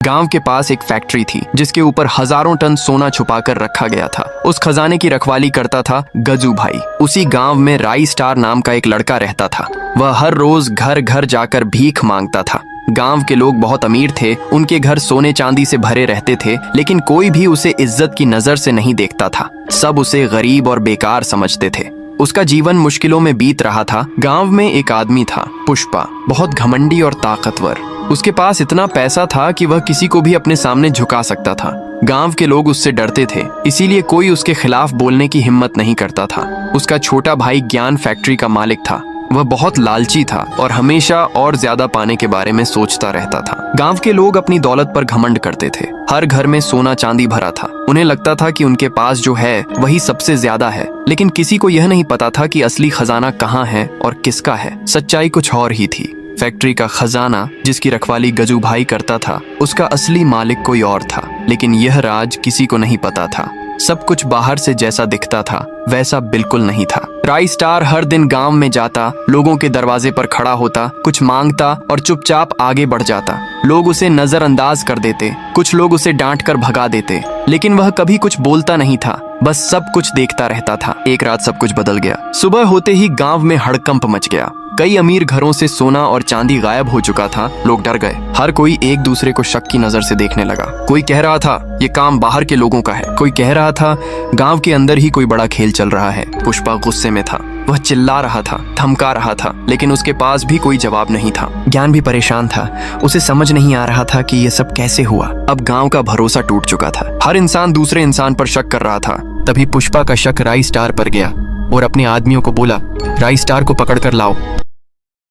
गांव के पास एक फैक्ट्री थी जिसके ऊपर हजारों टन सोना छुपाकर रखा गया था। उस खजाने की रखवाली करता था गजू भाई। उसी गांव में राई स्टार नाम का एक लड़का रहता था। वह हर रोज घर घर जाकर भीख मांगता था। गांव के लोग बहुत अमीर थे, उनके घर सोने चांदी से भरे रहते थे, लेकिन कोई भी उसे इज्जत की नजर से नहीं देखता था। सब उसे गरीब और बेकार समझते थे। उसका जीवन मुश्किलों में बीत रहा था। गांव में एक आदमी था, पुष्पा, बहुत घमंडी और ताकतवर। उसके पास इतना पैसा था कि वह किसी को भी अपने सामने झुका सकता था। गांव के लोग उससे डरते थे, इसीलिए कोई उसके खिलाफ बोलने की हिम्मत नहीं करता था। उसका छोटा भाई ज्ञान फैक्ट्री का मालिक था। वह बहुत लालची था और हमेशा और ज्यादा पाने के बारे में सोचता रहता था। गांव के लोग अपनी दौलत पर घमंड करते थे। हर घर में सोना चांदी भरा था। उन्हें लगता था कि उनके पास जो है वही सबसे ज्यादा है, लेकिन किसी को यह नहीं पता था कि असली खजाना कहाँ है और किसका है। सच्चाई कुछ और ही थी। फैक्ट्री का खजाना जिसकी रखवाली गजू भाई करता था, उसका असली मालिक कोई और था, लेकिन यह राज किसी को नहीं पता था। सब कुछ बाहर से जैसा दिखता था वैसा बिल्कुल नहीं था। राई स्टार हर दिन गांव में जाता, लोगों के दरवाजे पर खड़ा होता, कुछ मांगता और चुपचाप आगे बढ़ जाता। लोग उसे नजरअंदाज कर देते, कुछ लोग उसे डांट कर भगा देते, लेकिन वह कभी कुछ बोलता नहीं था, बस सब कुछ देखता रहता था। एक रात सब कुछ बदल गया। सुबह होते ही गांव में हड़कंप मच गया। कई अमीर घरों से सोना और चांदी गायब हो चुका था। लोग डर गए। हर कोई एक दूसरे को शक की नजर से देखने लगा। कोई कह रहा था ये काम बाहर के लोगों का है, कोई कह रहा था गांव के अंदर ही कोई बड़ा खेल चल रहा है। पुष्पा गुस्से में था। वह चिल्ला रहा था, धमका रहा था, लेकिन उसके पास भी कोई जवाब नहीं था। ज्ञान भी परेशान था। उसे समझ नहीं आ रहा था कि ये सब कैसे हुआ। अब गांव का भरोसा टूट चुका था। हर इंसान दूसरे इंसान पर शक कर रहा था। तभी पुष्पा का शक राई स्टार पर गया और अपने आदमियों को बोला, राई स्टार को पकड़ कर लाओ।